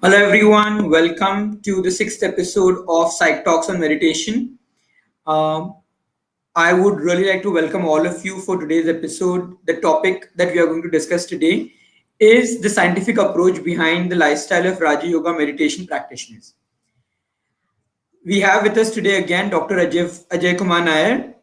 Hello everyone, welcome to the sixth episode of PsychTalks on meditation. Um, I would really like to welcome all of you for today's episode. The topic that we are going to discuss today is the scientific approach behind the lifestyle of Raja Yoga meditation practitioners. We have with us today again Dr. Ajay Kumar Nair.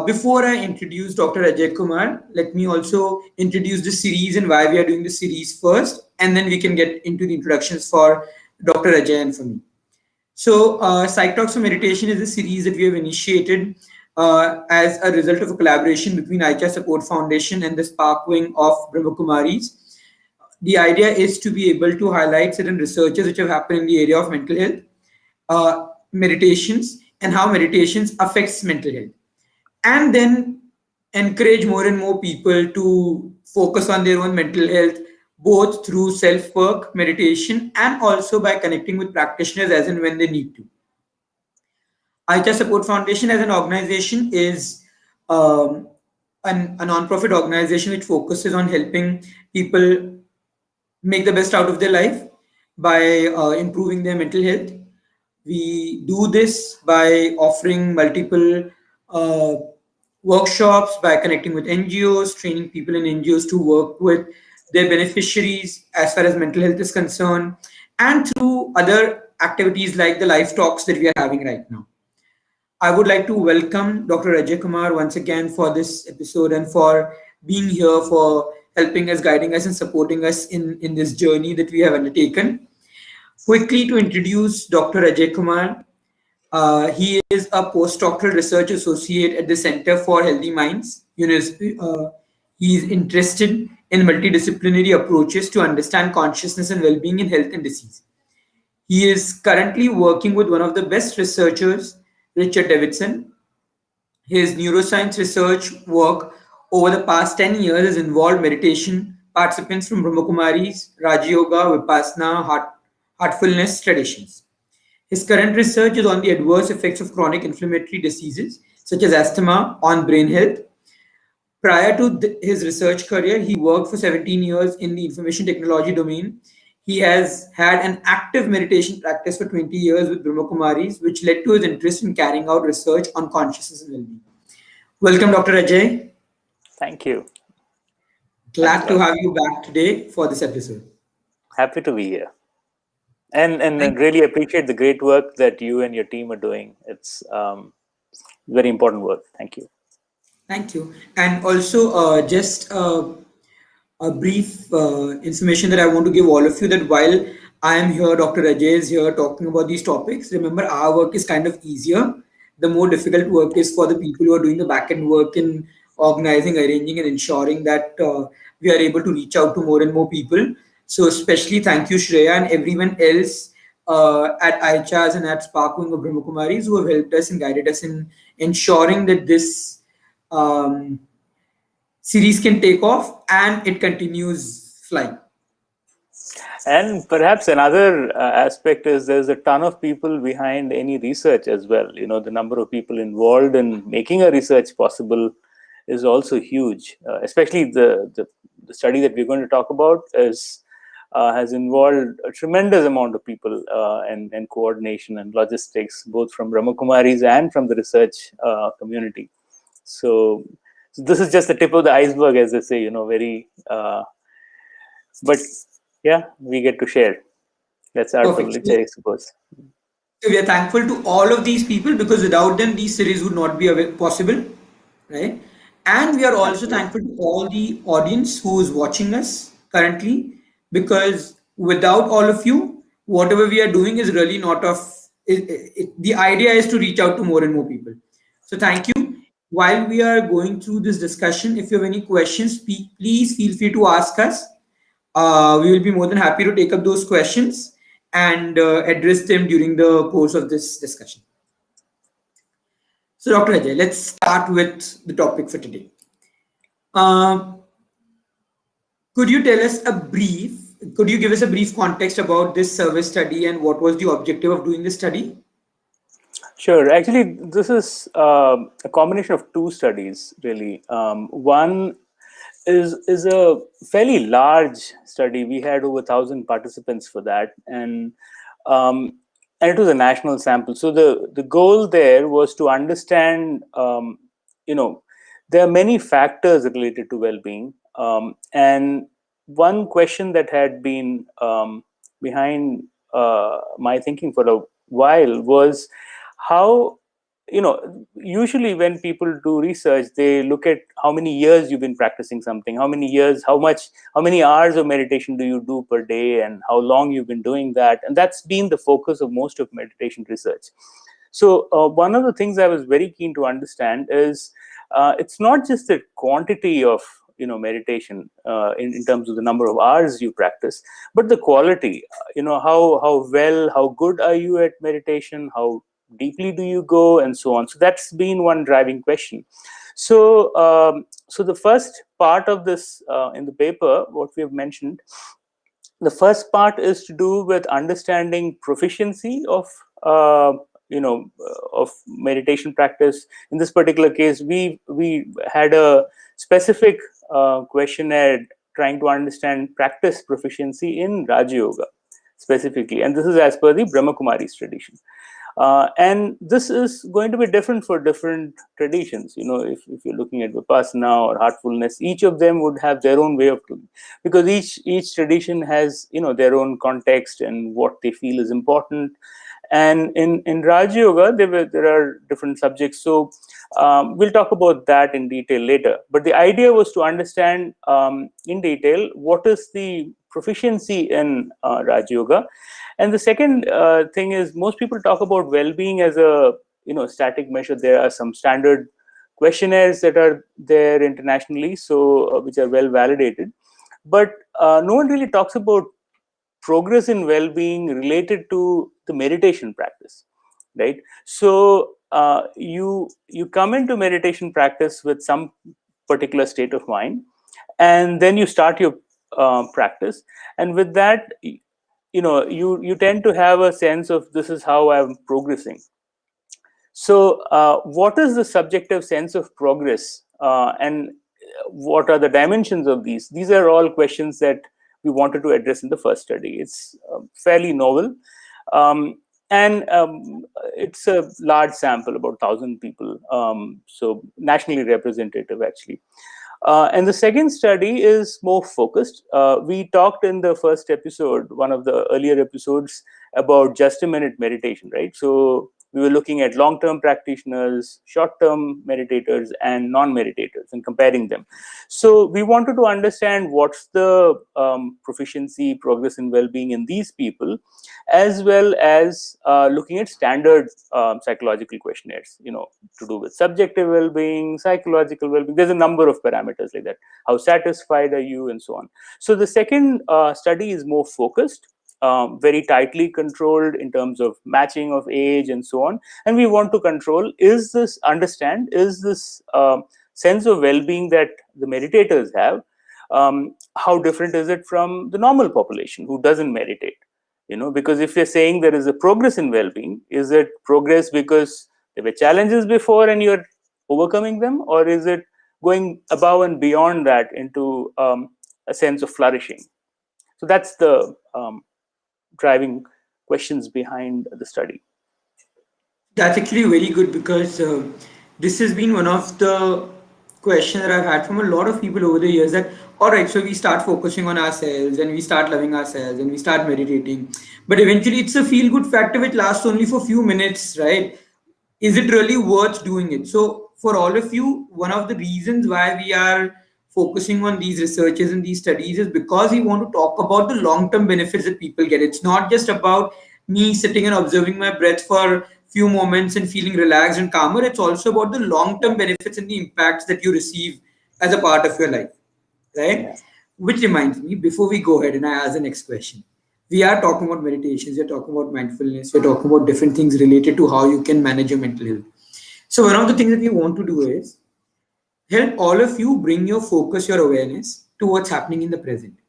Before I introduce Dr. Ajay Kumar, let me also introduce the series and why we are doing the series first, and then we can get into the introductions for Dr. Ajay and for me. So, PsychTalks for Meditation is a series that we have initiated as a result of a collaboration between Aicha Support Foundation and the Spark Wing of Brahma Kumaris. The idea is to be able to highlight certain researches which have happened in the area of mental health, meditations, and how meditations affects mental health, and then encourage more and more people to focus on their own mental health, both through self-work, meditation, and also by connecting with practitioners as and when they need to. Aicha Support Foundation as an organization is a non-profit organization which focuses on helping people make the best out of their life by improving their mental health. We do this by offering multiple uh, workshops, by connecting with NGOs, training people in NGOs to work with their beneficiaries as far as mental health is concerned, and through other activities like the live talks that we are having right now. I would like to welcome Dr. Ajay Kumar once again for this episode and for being here, for helping us, guiding us, and supporting us in this journey that we have undertaken. Quickly to introduce Dr. Ajay Kumar, he is a postdoctoral research associate at the Center for Healthy Minds. He is interested in multidisciplinary approaches to understand consciousness and well-being in health and disease. He is currently working with one of the best researchers, Richard Davidson. His neuroscience research work over the past 10 years has involved meditation participants from Brahma Kumaris, Rajyoga, Vipassana, Heartfulness traditions. His current research is on the adverse effects of chronic inflammatory diseases such as asthma on brain health. Prior to his research career, he worked for 17 years in the information technology domain. He has had an active meditation practice for 20 years with Brahma Kumaris, which led to his interest in carrying out research on consciousness and well-being. Welcome, Dr. Ajay. Thank you. Glad to have you back today for this episode. Happy to be here. And really appreciate the great work that you and your team are doing. It's very important work. Thank you. Thank you. And also, just a brief information that I want to give all of you, that while I am here, Dr. Ajay is here talking about these topics. Remember, our work is kind of easier. The more difficult work is for the people who are doing the back-end work in organizing, arranging, and ensuring that we are able to reach out to more and more people. So especially thank you, Shreya, and everyone else at iChas and at Sparkling of Brahma Kumaris who have helped us and guided us in ensuring that this series can take off and it continues flying. And perhaps another aspect is there's a ton of people behind any research as well. You know, the number of people involved in making a research possible is also huge. Especially the study that we're going to talk about has involved a tremendous amount of people and coordination and logistics, both from Brahma Kumaris and from the research community. So this is just the tip of the iceberg, as they say, very, but yeah, we get to share. That's our privilege, I suppose. So we are thankful to all of these people because without them, these series would not be possible, right? And we are also thankful to all the audience who is watching us currently, because without all of you, whatever we are doing is really not the idea is to reach out to more and more people. So thank you. While we are going through this discussion, if you have any questions, please feel free to ask us. We will be more than happy to take up those questions and address them during the course of this discussion. So Dr. Ajay, let's start with the topic for today. Could you give us a brief context about this survey study and what was the objective of doing this study? Sure. Actually, this is a combination of two studies, really. One is a fairly large study. We had over 1,000 participants for that, um, and it was a national sample. So the goal there was to understand, you know, there are many factors related to well-being, and one question that had been behind my thinking for a while was how, usually when people do research, they look at how many years you've been practicing something, how many years, how many hours of meditation do you do per day, and how long you've been doing that. And that's been the focus of most of meditation research. So one of the things I was very keen to understand is it's not just the quantity of meditation in terms of the number of hours you practice, but the quality. How good are you at meditation, how deeply do you go, and so on. So that's been one driving question. So the first part of this in the paper, what we have mentioned, the first part is to do with understanding proficiency of of meditation practice. In this particular case, we had a specific questionnaire trying to understand practice proficiency in Raja Yoga specifically, and this is as per the Brahma Kumaris tradition. And this is going to be different for different traditions. If you're looking at Vipassana or Heartfulness, each of them would have their own way of doing, because each tradition has their own context and what they feel is important. And in Raj Yoga, there are different subjects. So we'll talk about that in detail later. But the idea was to understand in detail what is the proficiency in Raj Yoga. And the second thing is, most people talk about well-being as a static measure. There are some standard questionnaires that are there internationally, so which are well validated. But no one really talks about progress in well-being related to the meditation practice, right? So you come into meditation practice with some particular state of mind, and then you start your practice, and with that, you tend to have a sense of, this is how I'm progressing. So what is the subjective sense of progress, and what are the dimensions of these? These are all questions that we wanted to address in the first study. It's fairly novel, and it's a large sample, about 1,000 people, so nationally representative actually. And the second study is more focused. We talked in the first episode, one of the earlier episodes, about just a minute meditation, right? So we were looking at long-term practitioners, short-term meditators, and non-meditators, and comparing them. So we wanted to understand what's the proficiency, progress in well-being in these people, as well as looking at standard psychological questionnaires, to do with subjective well-being, psychological well-being. There's a number of parameters like that. How satisfied are you, and so on. So the second study is more focused, very tightly controlled in terms of matching of age and so on. And we want to control, is this sense of well-being that the meditators have, how different is it from the normal population who doesn't meditate? Because if you're saying there is a progress in well-being, is it progress because there were challenges before and you're overcoming them, or is it going above and beyond that into a sense of flourishing? So that's the driving questions behind the study. That's actually very good, because this has been one of the questions that I've had from a lot of people over the years, that all right, so we start focusing on ourselves and we start loving ourselves and we start meditating, but eventually it's a feel good factor which lasts only for a few minutes, right? Is it really worth doing it? So for all of you, one of the reasons why we are focusing on these researches and these studies is because we want to talk about the long term benefits that people get. It's not just about me sitting and observing my breath for few moments and feeling relaxed and calmer. It's also about the long term benefits and the impacts that you receive as a part of your life, right? Yeah. Which reminds me, before we go ahead and I ask the next question, we are talking about meditations, we're talking about mindfulness, we're talking about different things related to how you can manage your mental health. So one of the things that we want to do is help all of you bring your focus, your awareness to what's happening in the present.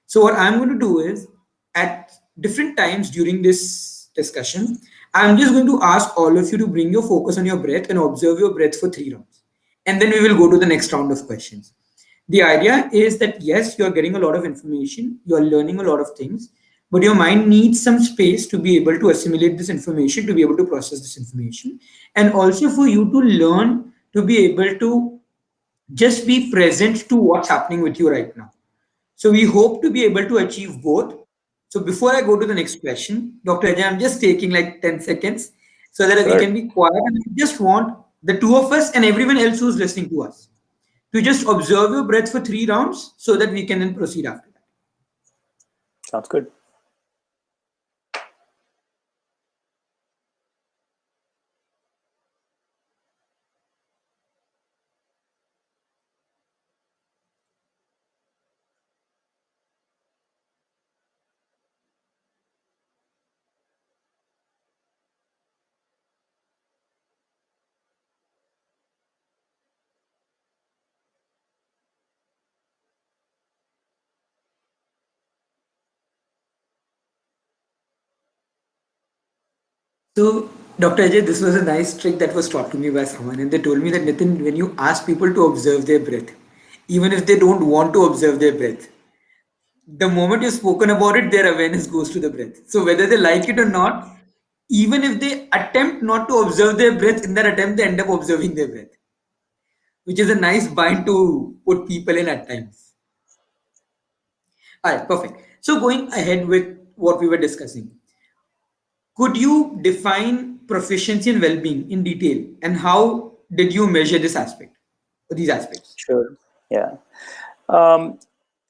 So what I'm going to do is, at different times during this discussion, I'm just going to ask all of you to bring your focus on your breath and observe your breath for 3 rounds. And then we will go to the next round of questions. The idea is that yes, you're getting a lot of information, you're learning a lot of things, but your mind needs some space to be able to assimilate this information, to be able to process this information, and also for you to learn to be able to just be present to what's happening with you right now. So we hope to be able to achieve both. So before I go to the next question, Dr. Ajay, I'm just taking like 10 seconds so that we Sure. can be quiet. And I just want the two of us and everyone else who's listening to us to just observe your breath for 3 rounds so that we can then proceed after that. Sounds good. So, Dr. Ajay, this was a nice trick that was taught to me by someone, and they told me that Nitin, when you ask people to observe their breath, even if they don't want to observe their breath, the moment you've spoken about it, their awareness goes to the breath. So, whether they like it or not, even if they attempt not to observe their breath, in that attempt, they end up observing their breath, which is a nice bind to put people in at times. All right, perfect. So, going ahead with what we were discussing, could you define proficiency and well-being in detail, and how did you measure this aspect or these aspects? Sure. Yeah. Um,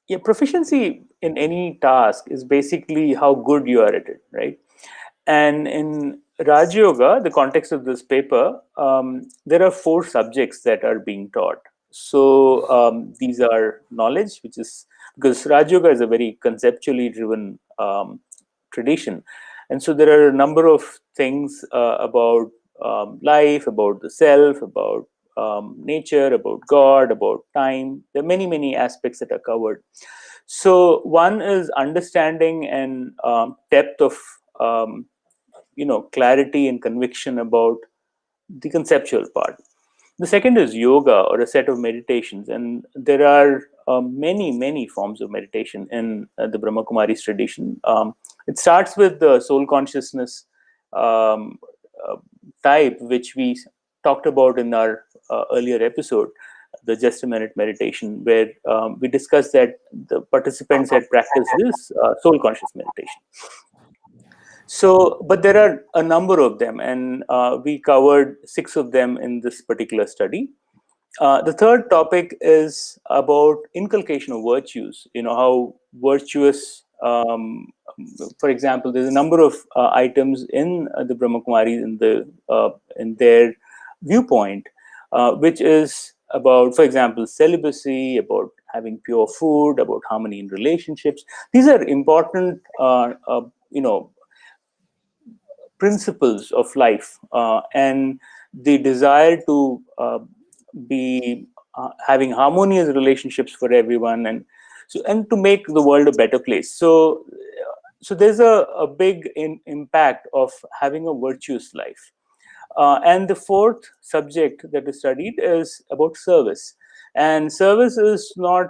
yeah. Proficiency in any task is basically how good you are at it, right? And in Raj Yoga, the context of this paper, there are 4 subjects that are being taught. So these are knowledge, which is because Raj Yoga is a very conceptually driven tradition. And so there are a number of things about life, about the self, about nature, about God, about time. There are many, many aspects that are covered. So one is understanding and depth of clarity and conviction about the conceptual part. The second is yoga, or a set of meditations, and there are many, many forms of meditation in the Brahma Kumaris tradition. It starts with the soul consciousness um, uh, type, which we talked about in our earlier episode, the Just a Minute meditation, where we discussed that the participants had practiced this soul conscious meditation. So, but there are a number of them, and we covered 6 of them in this particular study. The third topic is about inculcation of virtues. You know, how virtuous, for example, there's a number of items in the Brahma Kumaris in their viewpoint, which is about, for example, celibacy, about having pure food, about harmony in relationships. These are important, principles of life, and the desire to be having harmonious relationships for everyone, and to make the world a better place. So there's a big impact of having a virtuous life. And the fourth subject that is studied is about service. And service is not,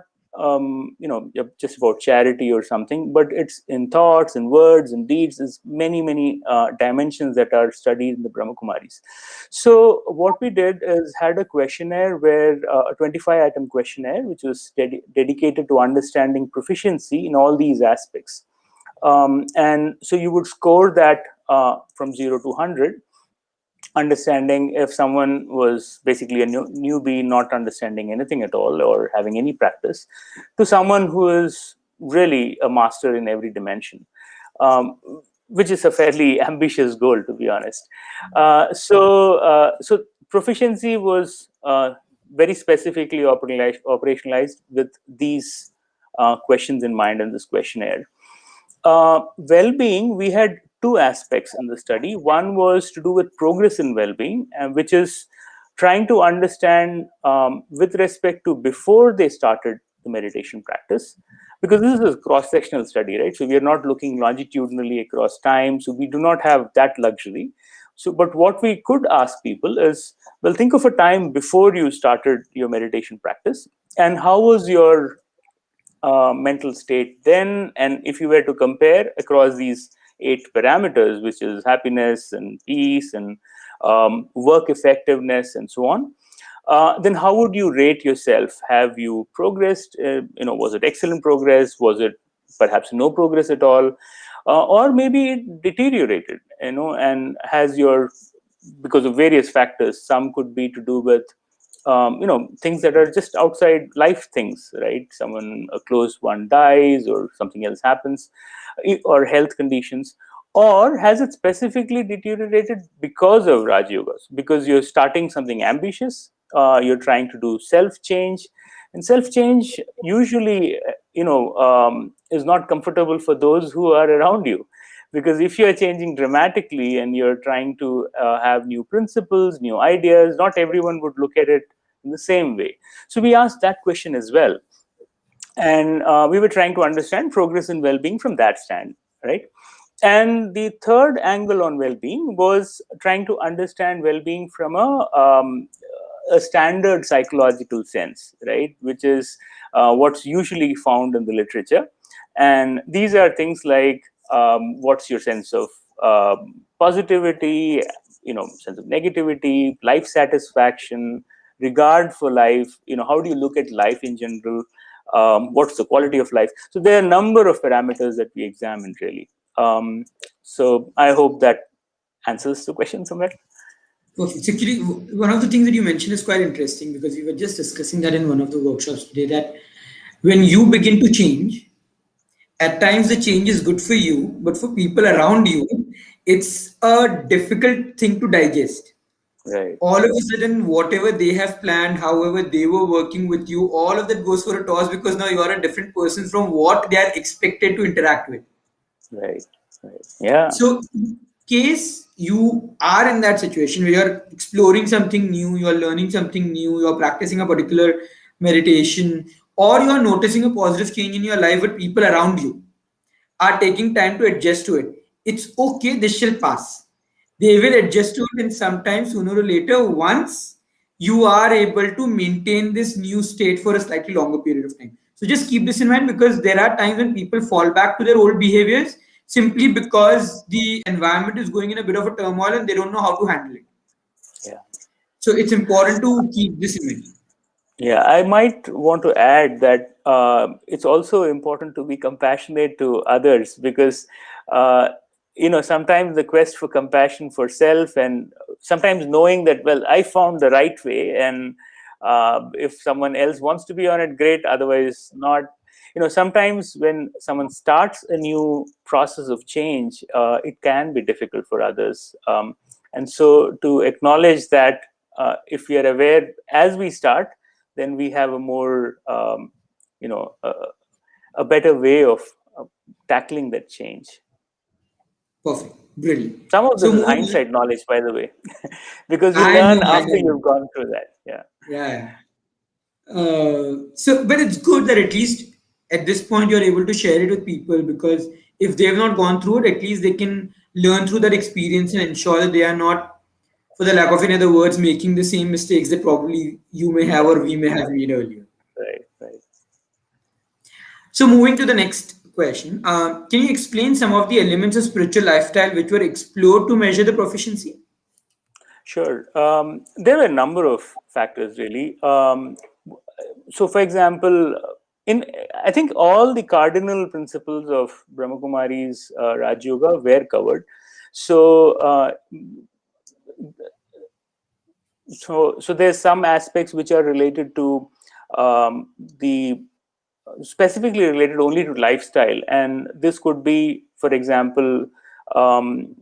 just about charity or something, but it's in thoughts and words and deeds. There's many, many dimensions that are studied in the Brahma Kumaris. So what we did is had a questionnaire where a 25-item questionnaire, which was dedicated to understanding proficiency in all these aspects. And so you would score that from 0 to 100, understanding if someone was basically a newbie, not understanding anything at all or having any practice, to someone who is really a master in every dimension, which is a fairly ambitious goal, to be honest. So proficiency was very specifically operationalized with these questions in mind in this questionnaire. Well-being, we had 2 aspects in the study. One was to do with progress in well-being, which is trying to understand with respect to before they started the meditation practice, because this is a cross-sectional study, right? So we are not looking longitudinally across time, so we do not have that luxury. So, but what we could ask people is, well, think of a time before you started your meditation practice, And how was your mental state then? And if you were to compare across these 8 parameters, which is happiness and peace and work effectiveness and so on, then how would you rate yourself? Have you progressed? Was it excellent progress? Was it perhaps no progress at all? Or maybe it deteriorated, and has your, because of various factors, some could be to do with things that are just outside life things, right? Someone, a close one dies or something else happens, or health conditions. Or has it specifically deteriorated because of Raj Yogas? Because you're starting something ambitious, you're trying to do self change, and self change usually, is not comfortable for those who are around you. Because if you're changing dramatically and you're trying to have new principles, new ideas, not everyone would look at it in the same way. So we asked that question as well, and we were trying to understand progress in well-being from that stand, right? And the third angle on well-being was trying to understand well-being from a standard psychological sense, right? Which is what's usually found in the literature. And these are things like, what's your sense of positivity, sense of negativity, life satisfaction, regard for life, how do you look at life in general, what's the quality of life. So there are a number of parameters that we examined, really. So I hope that answers the question somewhere. Perfect. So actually, one of the things that you mentioned is quite interesting because we were just discussing that in one of the workshops today, that when you begin to change, at times the change is good for you, but for people around you, it's a difficult thing to digest. Right, All of a sudden, whatever they have planned, however they were working with you, all of that goes for a toss because now you are a different person from what they are expected to interact with. right, right. Yeah, So, in case you are in that situation where you're exploring something new, you're learning something new, you're practicing a particular meditation, or you're noticing a positive change in your life with people around you are taking time to adjust to it. It's okay, this shall pass. They will adjust to it, and sometimes sooner or later, once you are able to maintain this new state for a slightly longer period of time. So just keep this in mind because there are times when people fall back to their old behaviors simply because the environment is going in a bit of a turmoil and they don't know how to handle it. yeah. So it's important to keep this in mind. Yeah, I might want to add that it's also important to be compassionate to others, because sometimes the quest for compassion for self, and sometimes knowing that, well, I found the right way, and if someone else wants to be on it, great. Otherwise, not. Sometimes when someone starts a new process of change, it can be difficult for others, and so to acknowledge that, if we are aware as we start, then we have a more, a better way of tackling that change. Perfect. Brilliant. Some of So this is moving on, hindsight knowledge, by the way, because you I learn know, I after know. you've gone through that. Yeah. Yeah. But it's good that at least at this point you're able to share it with people because if they've not gone through it, at least they can learn through that experience and ensure that they are not, for the lack of any other words, making the same mistakes that probably you may have or we may have made earlier. Right, right. So, moving to the next question, can you explain some of the elements of spiritual lifestyle which were explored to measure the proficiency? Sure. There are a number of factors, really. So, for example, in I think all the cardinal principles of Brahma Kumaris Raj Yoga were covered. So, so there's some aspects which are related to the specifically related only to lifestyle, and this could be, for example, um,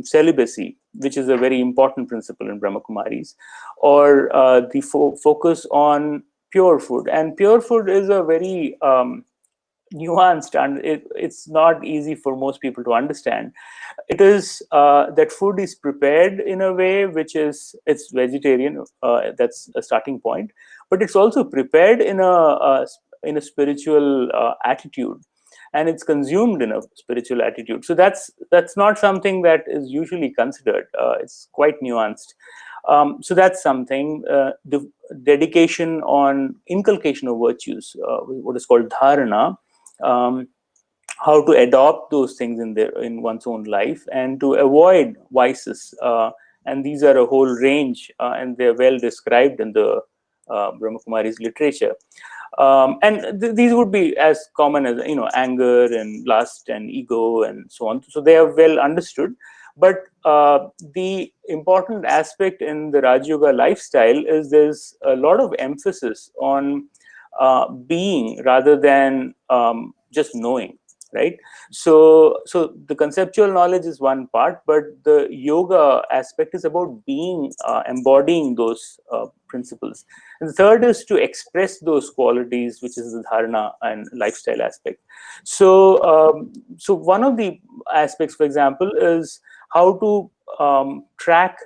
celibacy, which is a very important principle in Brahma Kumaris, or the focus on pure food. And pure food is a very nuanced, and it's not easy for most people to understand. It is that food is prepared in a way which is, it's vegetarian, that's a starting point, but it's also prepared in a spiritual attitude, and it's consumed in a spiritual attitude. So that's not something that is usually considered. It's quite nuanced. So that's something. The dedication on inculcation of virtues, what is called dharana, how to adopt those things in one's own life and to avoid vices. And these are a whole range, and they're well described in the Brahma Kumaris literature. And these would be as common as anger and lust and ego and so on. So they are well understood. But the important aspect in the Raj Yoga lifestyle is there's a lot of emphasis on being rather than just knowing, right? So the conceptual knowledge is one part, but the yoga aspect is about being, embodying those principles. And the third is to express those qualities, which is the dharana and lifestyle aspect. So one of the aspects, for example, is how to track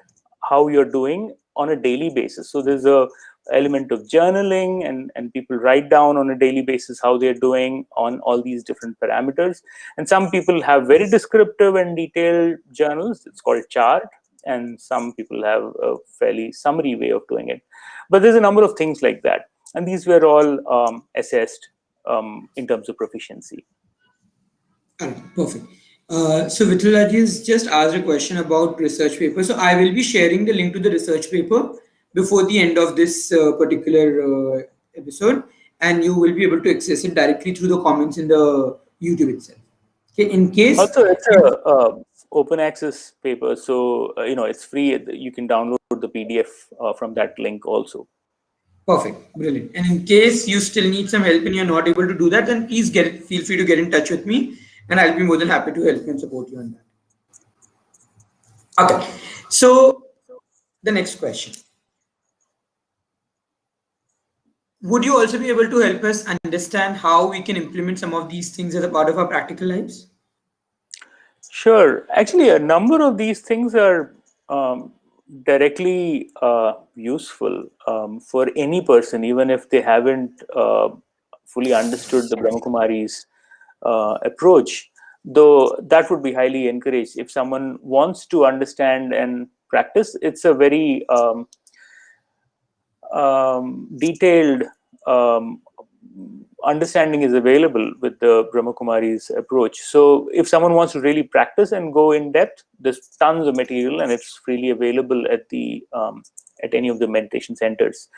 how you're doing on a daily basis. So there's a element of journaling, and people write down on a daily basis how they're doing on all these different parameters. And some people have very descriptive and detailed journals. It's called chart. And some people have a fairly summary way of doing it. But there's a number of things like that. And these were all assessed in terms of proficiency. Perfect. So Vitalaji has just asked a question about research paper. So I will be sharing the link to the research paper before the end of this particular episode, and you will be able to access it directly through the comments in the YouTube itself. Okay, in case Also, it's a open access paper, so it's free. You can download the PDF from that link also. perfect, brilliant. And in case you still need some help and you're not able to do that, then please feel free to get in touch with me, and I'll be more than happy to help you and support you on that. Okay, so the next question. Would you also be able to help us understand how we can implement some of these things as a part of our practical lives? Sure. Actually, a number of these things are directly useful for any person, even if they haven't fully understood the Brahma Kumaris approach. Though that would be highly encouraged. If someone wants to understand and practice, it's a very detailed understanding is available with the Brahma Kumaris approach. So if someone wants to really practice and go in depth, there's tons of material and it's freely available at the at any of the meditation centers.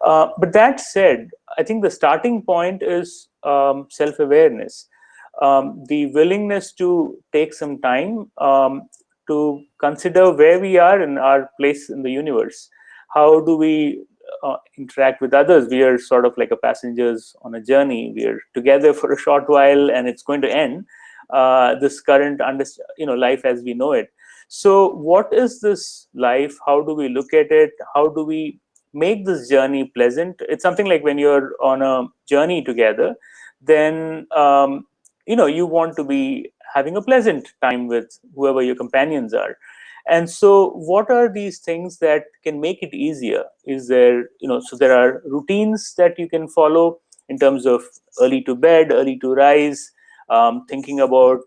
But that said, I think the starting point is self-awareness, the willingness to take some time to consider where we are in our place in the universe. How do we interact with others? We are sort of like a passengers on a journey. We are together for a short while, and it's going to end. This current life as we know it. So, what is this life? How do we look at it? How do we make this journey pleasant? It's something like when you're on a journey together, then you want to be having a pleasant time with whoever your companions are. And so what are these things that can make it easier? Is there, so there are routines that you can follow in terms of early to bed, early to rise, thinking about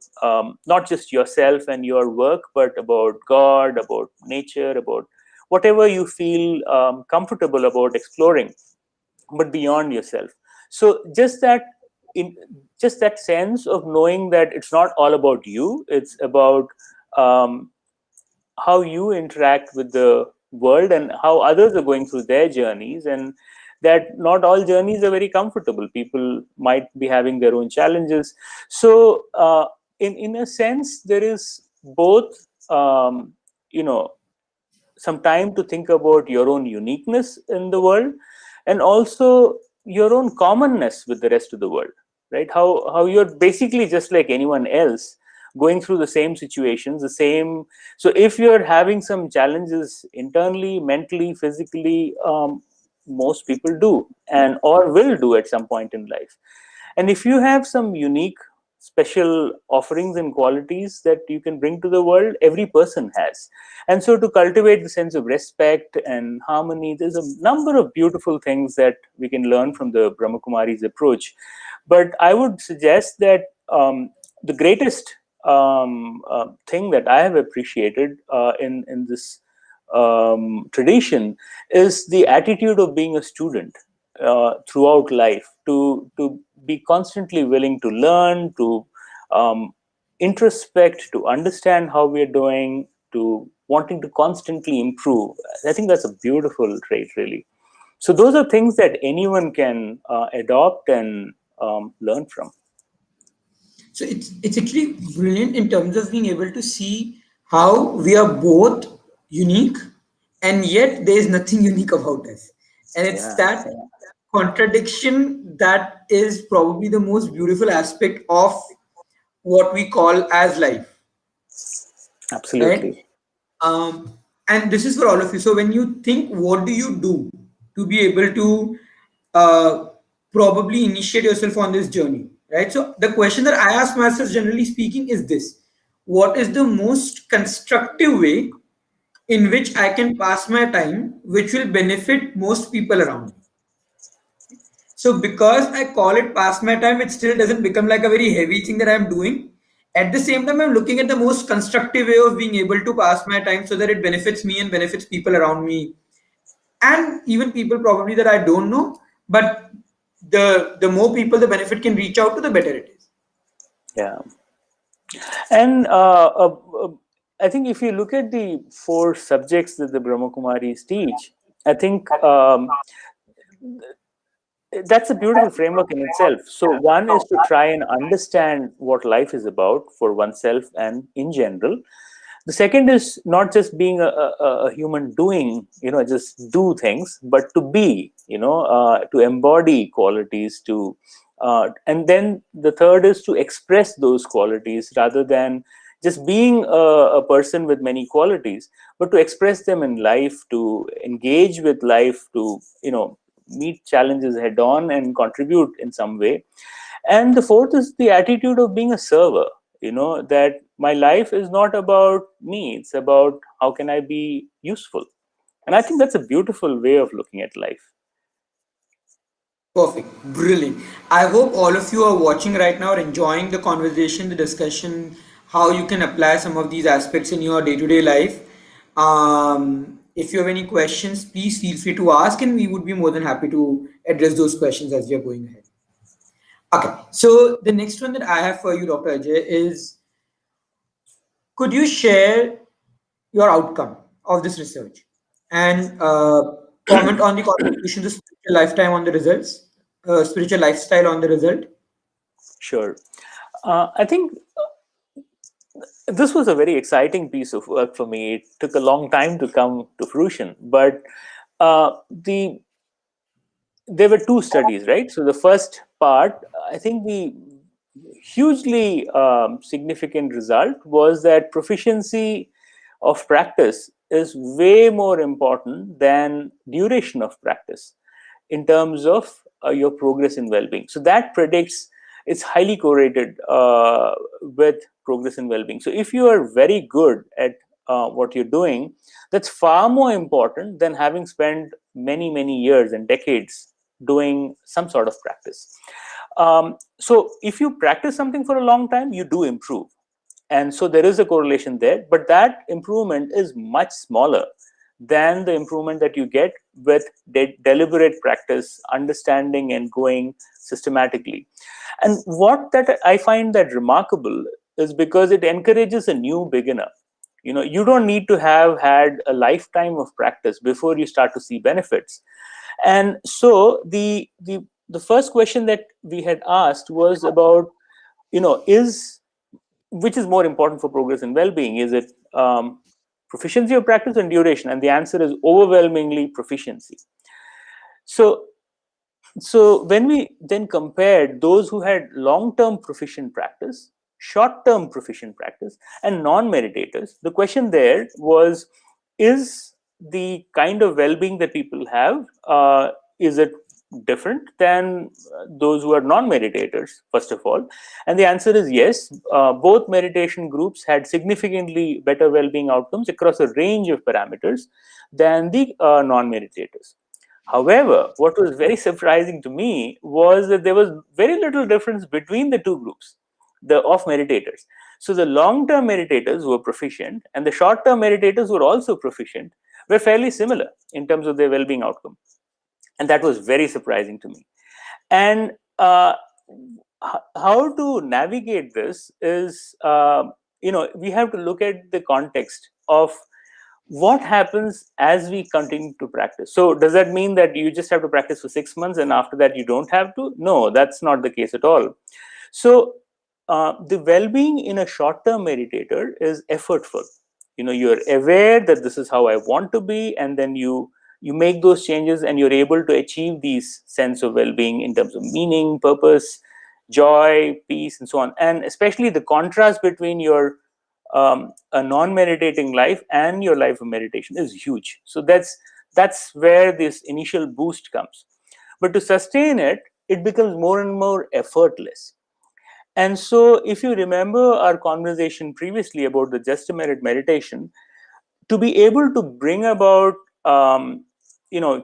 not just yourself and your work, but about God, about nature, about whatever you feel comfortable about exploring, but beyond yourself. So just that sense of knowing that it's not all about you, it's about how you interact with the world and how others are going through their journeys, and that not all journeys are very comfortable. People might be having their own challenges. So in a sense, there is both some time to think about your own uniqueness in the world, and also your own commonness with the rest of the world, right? How you're basically just like anyone else, going through the same situations, the same. So if you're having some challenges internally, mentally, physically, most people do, and or will do at some point in life. And if you have some unique, special offerings and qualities that you can bring to the world, every person has. And so to cultivate the sense of respect and harmony, there's a number of beautiful things that we can learn from the Brahma Kumaris approach. But I would suggest that the greatest thing that I have appreciated in this tradition is the attitude of being a student throughout life, to be constantly willing to learn, to um, introspect, to understand how we are doing, to wanting to constantly improve. I think that's a beautiful trait, really. So those are things that anyone can adopt and learn from. So it's actually brilliant in terms of being able to see how we are both unique, and yet there is nothing unique about us. And it's Yeah, that contradiction that is probably the most beautiful aspect of what we call as life, right? absolutely. And this is for all of you. So when you think, what do you do to be able to probably initiate yourself on this journey, right? So the question that I ask myself, generally speaking, is this: what is the most constructive way in which I can pass my time, which will benefit most people around me? So because I call it pass my time, it still doesn't become like a very heavy thing that I'm doing. At the same time, I'm looking at the most constructive way of being able to pass my time so that it benefits me and benefits people around me, and even people probably that I don't know. But the more people the benefit can reach out to, the better it is. Yeah. And I think if you look at the four subjects that the Brahma Kumaris teach, I think that's a beautiful framework in itself. So, one is to try and understand what life is about for oneself and in general. The second is not just being a human doing, just do things, but to be, to embody qualities, and then the third is to express those qualities rather than just being a person with many qualities, but to express them in life, to engage with life, to, meet challenges head on and contribute in some way. And the fourth is the attitude of being a server, that my life is not about me, it's about how can I be useful. And I think that's a beautiful way of looking at life. Perfect. Brilliant. I hope all of you are watching right now are enjoying the conversation, the discussion, how you can apply some of these aspects in your day-to-day life. If you have any questions, please feel free to ask, and we would be more than happy to address those questions as we are going ahead. Okay. So the next one that I have for you, Dr. Ajay, is, could you share your outcome of this research and comment on the contribution to spiritual lifetime on the results, spiritual lifestyle on the result? Sure. I think this was a very exciting piece of work for me. It took a long time to come to fruition, but there were two studies, right? So the first part, I think the hugely significant result was that proficiency of practice is way more important than duration of practice in terms of your progress in well-being. So that predicts, it's highly correlated with progress in well-being. So if you are very good at what you're doing, that's far more important than having spent many, many years and decades doing some sort of practice. So if you practice something for a long time, you do improve. And so there is a correlation there, but that improvement is much smaller than the improvement that you get with deliberate practice, understanding and going systematically. And what that I find that remarkable is because it encourages a new beginner. You don't need to have had a lifetime of practice before you start to see benefits. And so the first question that we had asked was about, is which is more important for progress and well-being? Is it proficiency of practice and duration? And the answer is overwhelmingly proficiency. So when we then compared those who had long-term proficient practice, short-term proficient practice, and non-meditators, the question there was, is the kind of well-being that people have, is it different than those who are non-meditators, first of all? And the answer is yes. Both meditation groups had significantly better well-being outcomes across a range of parameters than the non-meditators. However, what was very surprising to me was that there was very little difference between the two groups, the of meditators. So the long-term meditators who were proficient and the short-term meditators who were also proficient were fairly similar in terms of their well-being outcome. And that was very surprising to me. And how to navigate this is, we have to look at the context of what happens as we continue to practice. So does that mean that you just have to practice for 6 months and after that you don't have to? No, that's not the case at all. So the well-being in a short-term meditator is effortful. You're aware that this is how I want to be, and then you make those changes and you're able to achieve these sense of well-being in terms of meaning, purpose, joy, peace, and so on. And especially the contrast between your a non-meditating life and your life of meditation is huge. So that's where this initial boost comes. But to sustain it, it becomes more and more effortless. And so if you remember our conversation previously about the just a minute meditation, to be able to bring about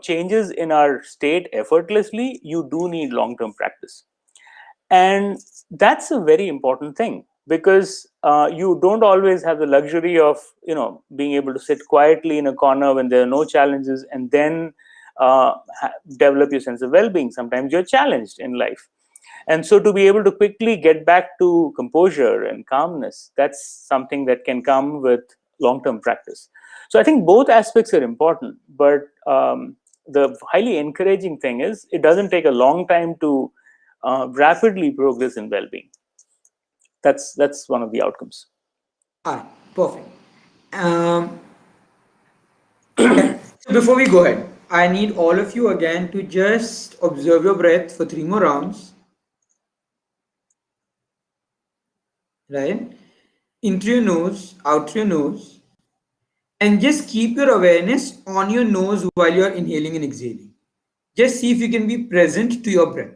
changes in our state effortlessly, you do need long-term practice. And that's a very important thing, because you don't always have the luxury of being able to sit quietly in a corner when there are no challenges and then develop your sense of well-being. Sometimes you're challenged in life. And so to be able to quickly get back to composure and calmness, that's something that can come with long-term practice. So I think both aspects are important, but the highly encouraging thing is it doesn't take a long time to rapidly progress in well-being. That's one of the outcomes. Perfect. Okay. So before we go ahead, I need all of you again to just observe your breath for 3 more rounds. Right? In through your nose, out through your nose, and just keep your awareness on your nose while you're inhaling and exhaling. Just see if you can be present to your breath.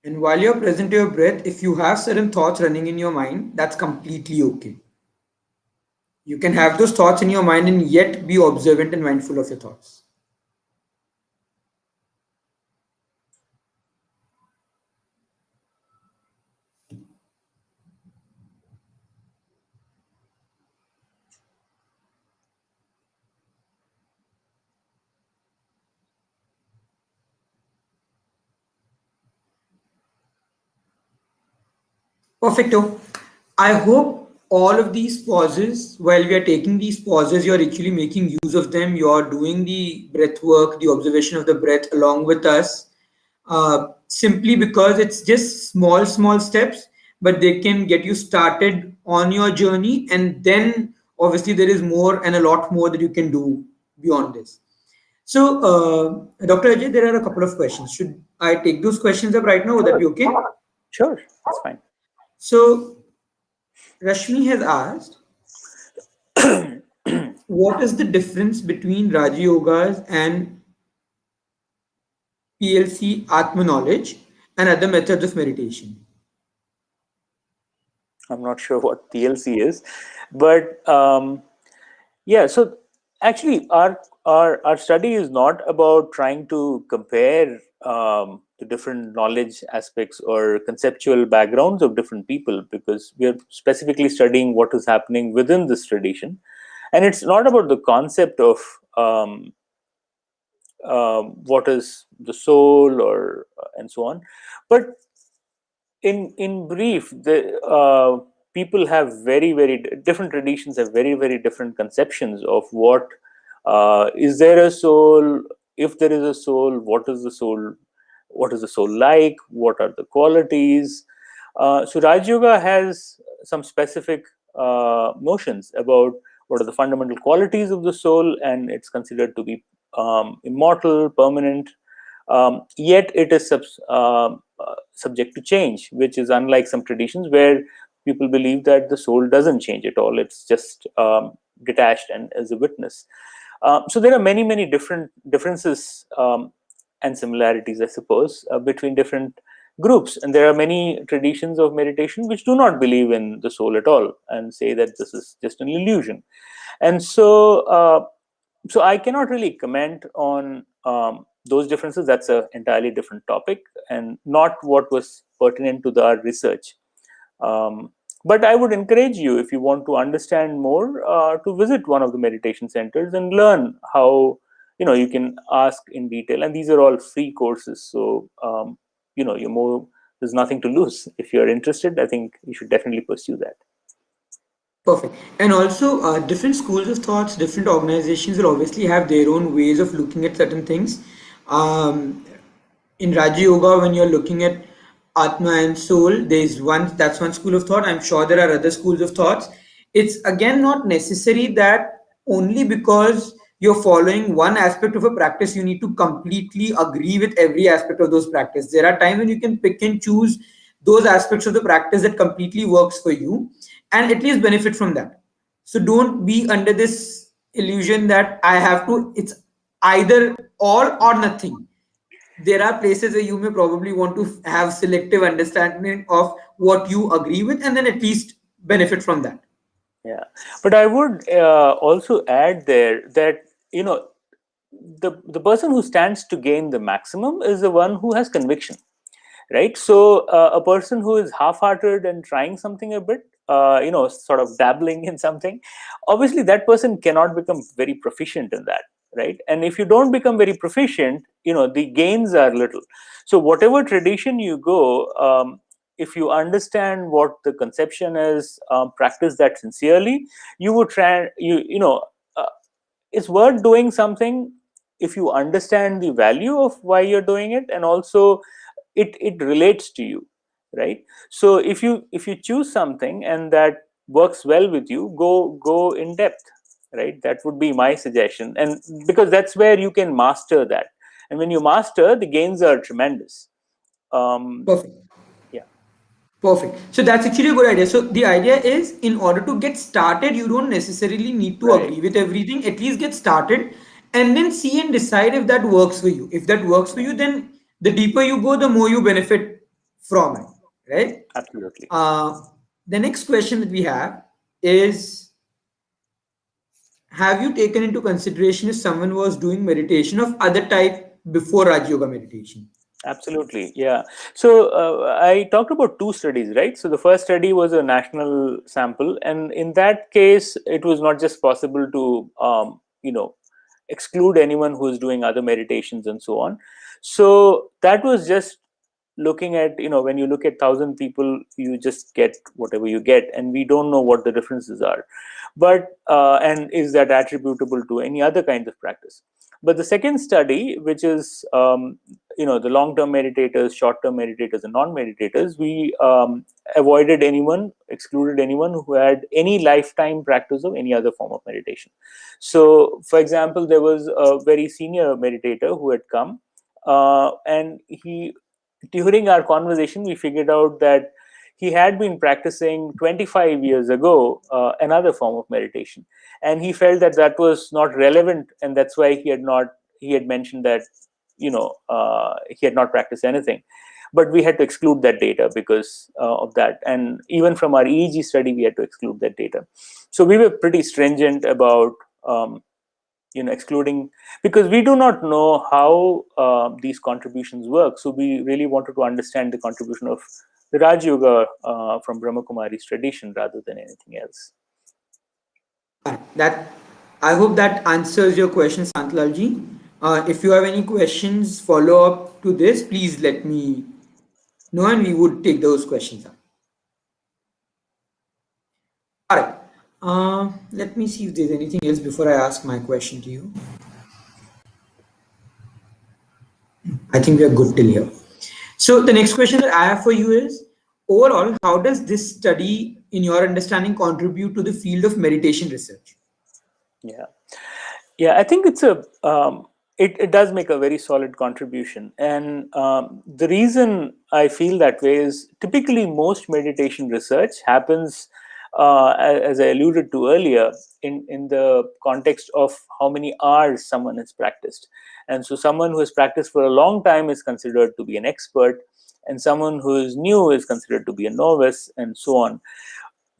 And while you're present to your breath, if you have certain thoughts running in your mind, that's completely okay. You can have those thoughts in your mind and yet be observant and mindful of your thoughts. Perfecto. I hope all of these pauses, while we are taking these pauses, you're actually making use of them. You're doing the breath work, the observation of the breath along with us, simply because it's just small, small steps, but they can get you started on your journey. And then obviously, there is more and a lot more that you can do beyond this. So, Dr. Ajay, there are a couple of questions. Should I take those questions up right now? Would that be okay? Sure, that's fine. So, Rashmi has asked, what is the difference between Raja Yogas and PLC Atma knowledge and other methods of meditation? I'm not sure what PLC is, but yeah. So actually, our study is not about trying to compare the different knowledge aspects or conceptual backgrounds of different people, because we are specifically studying what is happening within this tradition, and it's not about the concept of what is the soul or and so on, but in brief, the people have very different traditions, have very different conceptions of what is there a soul. If there is a soul, what is the soul? What is the soul like? What are the qualities? So Raj Yoga has some specific notions about what are the fundamental qualities of the soul, and it's considered to be immortal, permanent. Yet it is subject to change, which is unlike some traditions where people believe that the soul doesn't change at all. It's just detached and as a witness. So there are many different differences and similarities, I suppose, between different groups. And there are many traditions of meditation which do not believe in the soul at all and say that this is just an illusion. And so I cannot really comment on those differences, that's an entirely different topic and not what was pertinent to our research. But I would encourage you, if you want to understand more, to visit one of the meditation centers and learn how, you can ask in detail. And these are all free courses. So, there's nothing to lose. If you're interested, I think you should definitely pursue that. Perfect. And also, different schools of thoughts, different organizations will obviously have their own ways of looking at certain things. Um, in Raja Yoga, when you're looking at Atma and soul, there's one school of thought. I'm sure there are other schools of thoughts. It's again not necessary that only because you're following one aspect of a practice, you need to completely agree with every aspect of those practice. There are times when you can pick and choose those aspects of the practice that completely works for you and at least benefit from that. So don't be under this illusion that I have to, it's either all or nothing. There are places where you may probably want to have selective understanding of what you agree with and then at least benefit from that. Yeah. But I would also add there that, the person who stands to gain the maximum is the one who has conviction, right? So a person who is half-hearted and trying something a bit, sort of dabbling in something, obviously that person cannot become very proficient in that, right? And if you don't become very proficient, the gains are little. So whatever tradition you go, if you understand what the conception is, practice that sincerely, you would try, uh, it's worth doing something if you understand the value of why you're doing it, and also it relates to you, right? So if you choose something and that works well with you, go in depth, right? That would be my suggestion, and because that's where you can master that, and when you master, the gains are tremendous. Perfect. Yeah. Perfect. So that's actually a good idea. So the idea is in order to get started, you don't necessarily need to Right. agree with everything. At least get started and then see and decide if that works for you. If that works for Yeah. you, then the deeper you go, the more you benefit from it. Right? Absolutely. Uh, the next question that we have is, have you taken into consideration if someone was doing meditation of other type before Raj Yoga meditation? Absolutely, yeah. So I talked about two studies, right? So the first study was a national sample, and in that case, it was not just possible to, exclude anyone who is doing other meditations and so on. So that was just looking at, when you look at 1,000 people, you just get whatever you get, and we don't know what the differences are. But and is that attributable to any other kinds of practice? But the second study, which is the long-term meditators, short-term meditators, and non-meditators, we excluded anyone who had any lifetime practice of any other form of meditation. So, for example, there was a very senior meditator who had come, and during our conversation, we figured out that he had been practicing 25 years ago another form of meditation, and he felt that that was not relevant, and that's why he had mentioned that he had not practiced anything. But we had to exclude that data because of that, and even from our EEG study we had to exclude that data. So we were pretty stringent about excluding, because we do not know how these contributions work. So we really wanted to understand the contribution of the Raj Yoga from Brahma Kumaris tradition rather than anything else. That I hope that answers your question, Santlalji. If you have any questions, follow up to this, please let me know and we would take those questions up. All right. Let me see if there's anything else before I ask my question to you. I think we are good till here. So the next question that I have for you is, overall, how does this study, in your understanding, contribute to the field of meditation research? Yeah. Yeah, I think it does make a very solid contribution. And the reason I feel that way is typically most meditation research happens, as I alluded to earlier, in the context of how many hours someone has practiced. And so someone who has practiced for a long time is considered to be an expert, and someone who is new is considered to be a novice, and so on.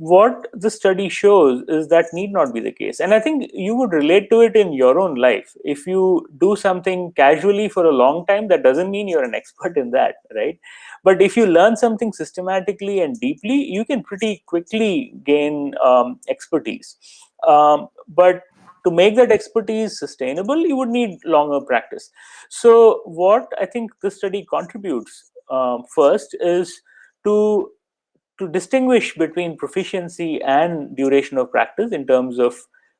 what the study shows is that need not be the case. And I think you would relate to it in your own life. If you do something casually for a long time, that doesn't mean you're an expert in that, right? But if you learn something systematically and deeply, you can pretty quickly gain expertise. But to make that expertise sustainable, you would need longer practice. So what I think this study contributes first is to distinguish between proficiency and duration of practice in terms of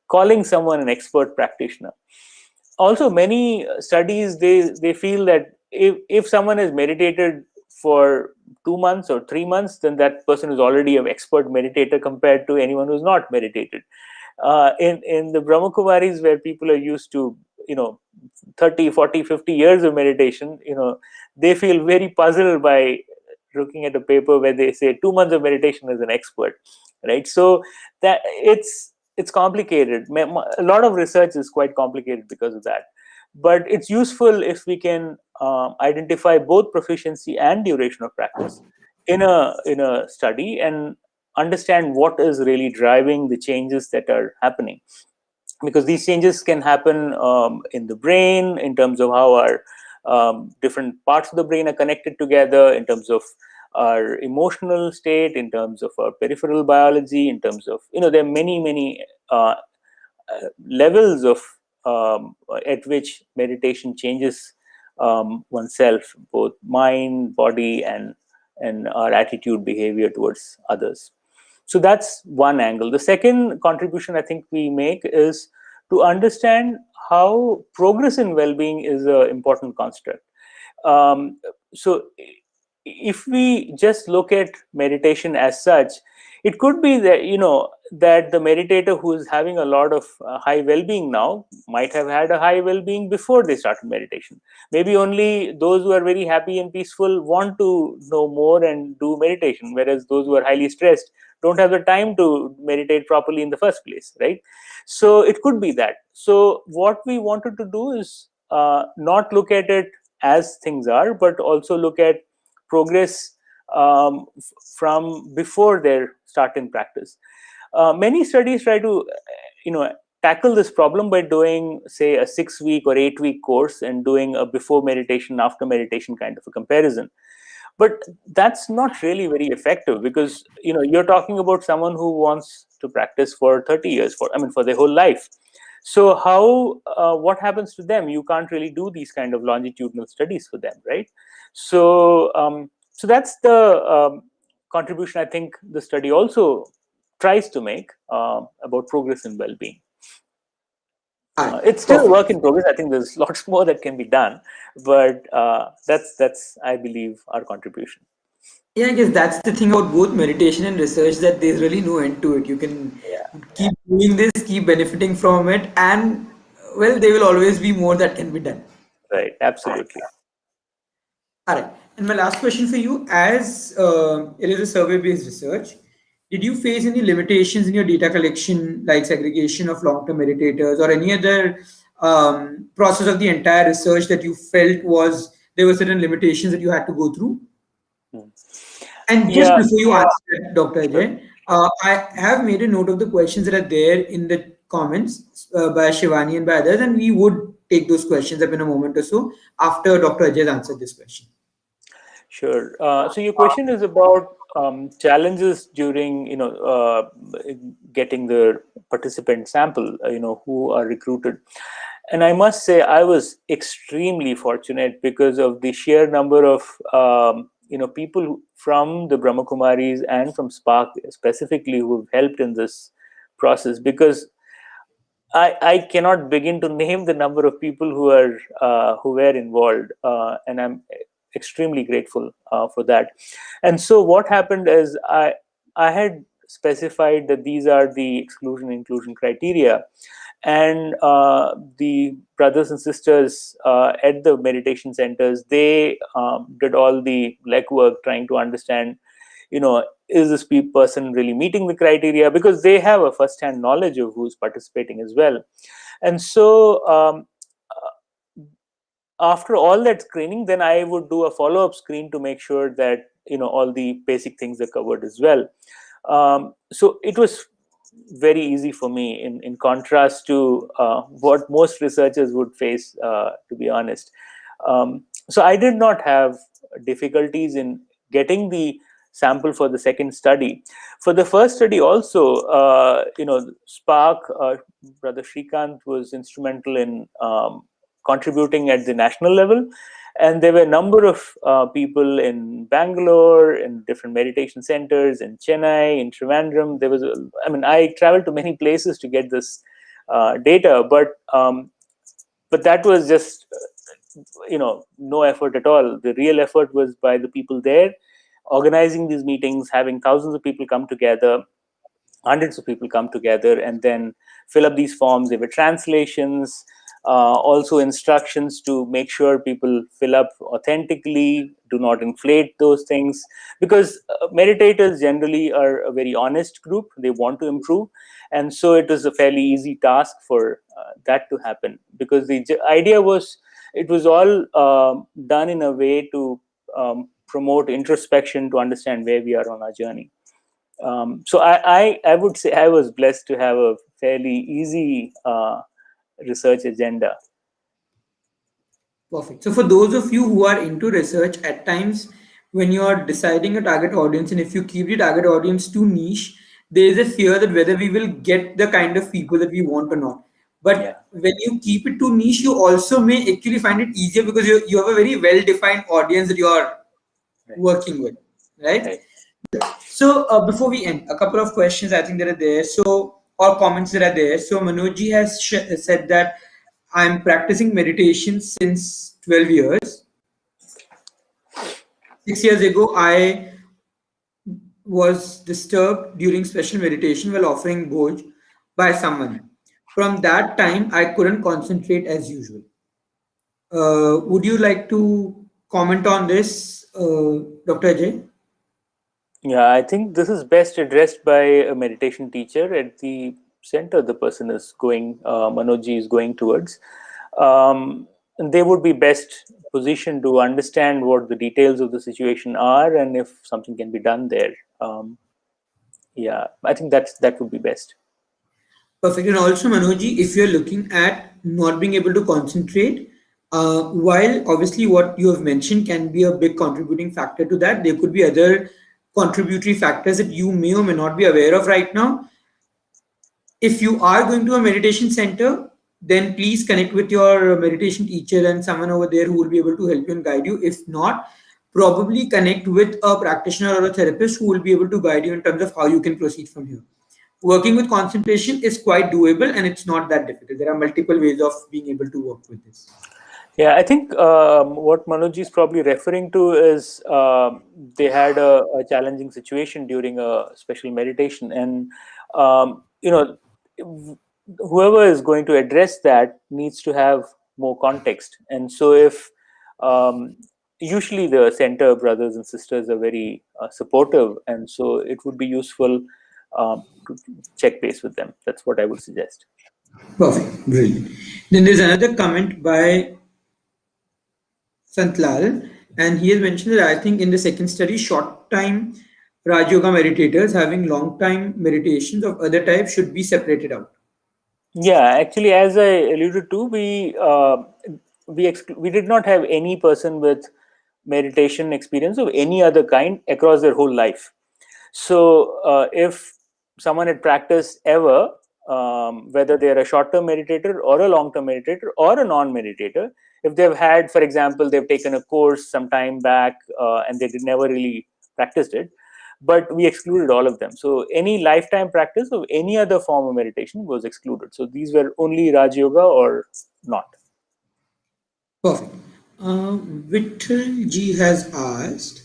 calling someone an expert practitioner. Also, many studies, they feel that if someone has meditated for 2 months or 3 months, then that person is already an expert meditator compared to anyone who's not meditated. In the Brahma Kumaris, where people are used to 30, 40, 50 years of meditation, they feel very puzzled by looking at a paper where they say 2 months of meditation as an expert, right? So that it's complicated. A lot of research is quite complicated because of that, but it's useful if we can identify both proficiency and duration of practice in a study, and understand what is really driving the changes that are happening, because these changes can happen in the brain, in terms of how our different parts of the brain are connected together, in terms of our emotional state, in terms of our peripheral biology, in terms of, there are many levels of at which meditation changes oneself, both mind, body, and our attitude, behavior towards others. So that's one angle. The second contribution I think we make is to understand how progress in well-being is an important construct. So if we just look at meditation as such, it could be that that the meditator who is having a lot of high well-being now might have had a high well-being before they started meditation. Maybe only those who are very happy and peaceful want to know more and do meditation, whereas those who are highly stressed don't have the time to meditate properly in the first place, right? So it could be that. So what we wanted to do is not look at it as things are, but also look at progress from before their start in practice. Many studies try to tackle this problem by doing, say, a 6-week or 8-week course and doing a before meditation, after meditation kind of a comparison. But that's not really very effective, because you're talking about someone who wants to practice for 30 years, for their whole life. So what happens to them? You can't really do these kind of longitudinal studies for them, right? So that's the contribution I think the study also tries to make about progress in well-being. It's still a work in progress. I think there's lots more that can be done, but that's I believe our contribution. Yeah, I guess that's the thing about both meditation and research, that there's really no end to it. You can keep doing this, keep benefiting from it, and well, there will always be more that can be done. Right, absolutely. All right. And my last question for you, as it is a survey-based research, did you face any limitations in your data collection, like segregation of long-term meditators, or any other process of the entire research that you felt was there were certain limitations that you had to go through? And just before you answer that, Dr. Ajay, I have made a note of the questions that are there in the comments by Shivani and by others, and we would take those questions up in a moment or so after Dr. Ajay has answered this question. Sure. So your question is about challenges during, getting the participant sample, who are recruited. And I must say, I was extremely fortunate because of the sheer number of, people from the Brahma Kumaris and from Spark specifically who have helped in this process. Because I cannot begin to name the number of people who were involved, and I'm extremely grateful for that. And so what happened is I had specified that these are the exclusion inclusion criteria, and the brothers and sisters at the meditation centers, they did all the legwork trying to understand, is this person really meeting the criteria, because they have a first-hand knowledge of who's participating as well. And so after all that screening, then I would do a follow-up screen to make sure that all the basic things are covered as well. So it was very easy for me, in contrast to what most researchers would face, to be honest. So I did not have difficulties in getting the sample for the second study. For the first study also, Spark, Brother Shrikant was instrumental in contributing at the national level. And there were a number of people in Bangalore, in different meditation centers, in Chennai, in Trivandrum. I traveled to many places to get this data, but that was just, no effort at all. The real effort was by the people there, organizing these meetings, having thousands of people come together, hundreds of people come together, and then fill up these forms. There were translations, also instructions to make sure people fill up authentically, do not inflate those things, because meditators generally are a very honest group. They want to improve, and so it was a fairly easy task for that to happen, because the idea was, it was all done in a way to promote introspection, to understand where we are on our journey. So I would say I was blessed to have a fairly easy research agenda. Perfect. So for those of you who are into research, at times when you are deciding a target audience, and if you keep the target audience too niche, there is a fear that whether we will get the kind of people that we want or not. But Yeah. when you keep it too niche, you also may actually find it easier because you have a very well-defined audience that you are Right. working with, right? Right. So before we end, a couple of questions I think that are there. So or comments that are there. So Manojji has said that I'm practicing meditation since 12 years. 6 years ago, I was disturbed during special meditation while offering Bhoj by someone. From that time, I couldn't concentrate as usual. Would you like to comment on this, Dr. Ajay? Yeah, I think this is best addressed by a meditation teacher at the center the person is going, Manojji is going towards. And they would be best positioned to understand what the details of the situation are and if something can be done there. Yeah, I think that would be best. Perfect. And also, Manojji, if you're looking at not being able to concentrate, while obviously what you have mentioned can be a big contributing factor to that, there could be other contributory factors that you may or may not be aware of right now. If you are going to a meditation center, then please connect with your meditation teacher and someone over there who will be able to help you and guide you. If not, probably connect with a practitioner or a therapist who will be able to guide you in terms of how you can proceed from here. Working with concentration is quite doable and it's not that difficult. There are multiple ways of being able to work with this. Yeah, I think what Manoj is probably referring to is they had a challenging situation during a special meditation, and whoever is going to address that needs to have more context. And so, if usually the center brothers and sisters are very supportive, and so it would be useful to check base with them. That's what I would suggest. Perfect. Brilliant. Then there's another comment by Santlal, and he has mentioned that I think in the second study, short time Rajyoga meditators having long time meditations of other types should be separated out. Yeah, actually, as I alluded to, we did not have any person with meditation experience of any other kind across their whole life. So, if someone had practiced ever, whether they're a short-term meditator or a long-term meditator or a non-meditator, if they've had, for example, they've taken a course some time back and they never really practiced it, but we excluded all of them. So any lifetime practice of any other form of meditation was excluded. So these were only Raj Yoga or not. Perfect. Vittal G has asked,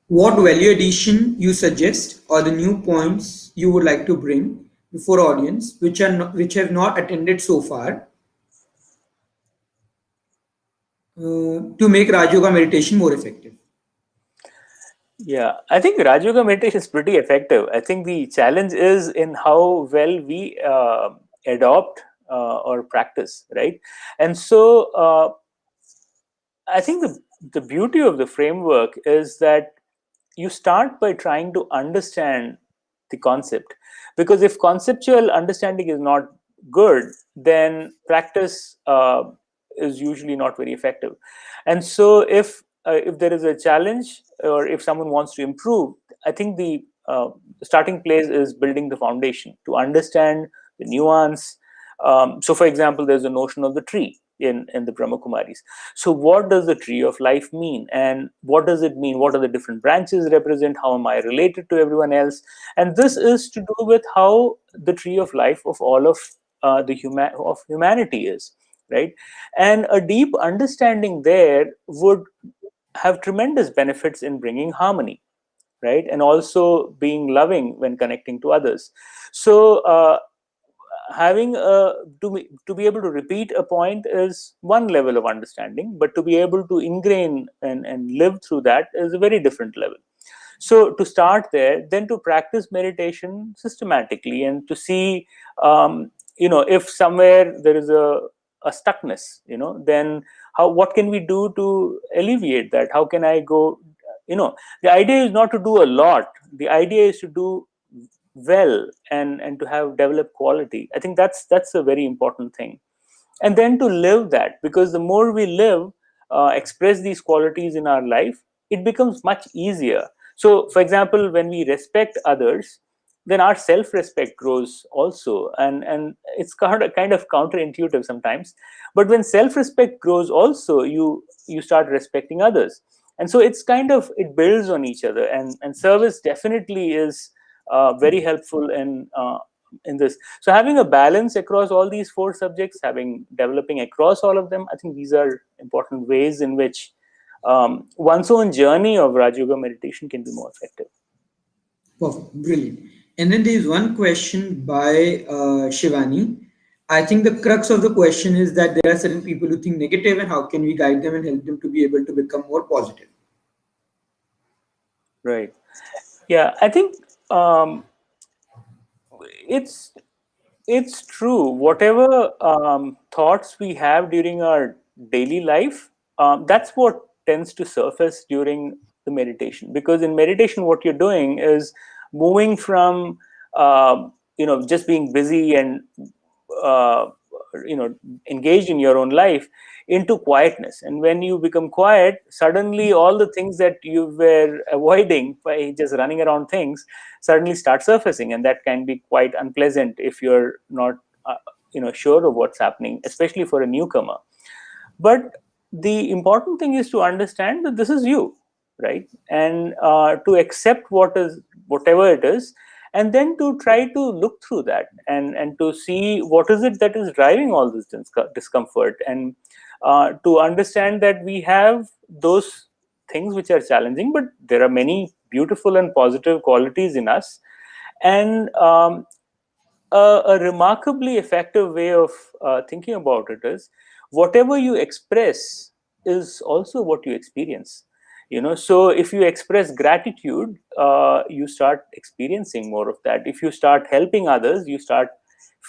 what value addition you suggest or the new points you would like to bring before audience which have not attended so far to make Raj Yoga meditation more effective? Yeah, I think Raj Yoga meditation is pretty effective. I think the challenge is in how well we adopt or practice, right? And so I think the beauty of the framework is that you start by trying to understand the concept, because if conceptual understanding is not good, then practice is usually not very effective. And so if there is a challenge, or if someone wants to improve, I think the starting place is building the foundation to understand the nuance. So for example, there's a notion of the tree in the Brahma Kumaris. So what does the tree of life mean, and what does it mean? What are the different branches represent? How am I related to everyone else? And this is to do with how the tree of life of all of humanity is, right? And a deep understanding there would have tremendous benefits in bringing harmony, right? And also being loving when connecting to others. So having to be able to repeat a point is one level of understanding, but to be able to ingrain and live through that is a very different level. So to start there, then to practice meditation systematically, and to see if somewhere there is a stuckness, then what can we do to alleviate that? How can I go, the idea is not to do a lot. The idea is to do well, and to have developed quality. I think that's a very important thing. And then to live that, because the more we live, express these qualities in our life, it becomes much easier. So for example, when we respect others, then our self-respect grows also, and it's kind of counterintuitive sometimes, but when self-respect grows also, you start respecting others. And so it builds on each other, and service definitely is very helpful in this. So having a balance across all these four subjects, developing across all of them, I think these are important ways in which one's own journey of Raj Yoga meditation can be more effective. Perfect, brilliant. And then there is one question by Shivani. I think the crux of the question is that there are certain people who think negative, and how can we guide them and help them to be able to become more positive? Right. Yeah, I think it's true. Whatever thoughts we have during our daily life, that's what tends to surface during the meditation. Because in meditation, what you're doing is moving from just being busy and uh, engaged in your own life into quietness. And when you become quiet, suddenly all the things that you were avoiding by just running around things suddenly start surfacing, and that can be quite unpleasant if you're not sure of what's happening, especially for a newcomer. But the important thing is to understand that this is you, right? And to accept whatever it is, and then to try to look through that, and to see what is it that is driving all this discomfort, and to understand that we have those things which are challenging, but there are many beautiful and positive qualities in us. And a remarkably effective way of thinking about it is, whatever you express is also what you experience. So if you express gratitude, you start experiencing more of that. If you start helping others, you start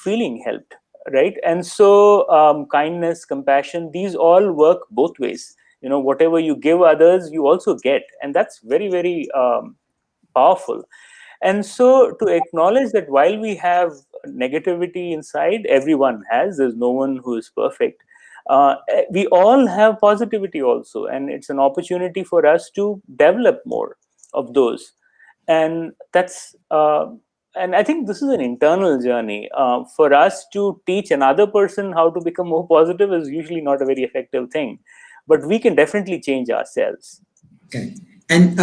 feeling helped, right? And so kindness, compassion, these all work both ways. Whatever you give others, you also get, and that's very, very powerful. And so to acknowledge that while we have negativity inside, everyone has, there's no one who is perfect. We all have positivity also, and it's an opportunity for us to develop more of those. And and I think this is an internal journey. For us to teach another person how to become more positive is usually not a very effective thing, but we can definitely change ourselves. Okay. And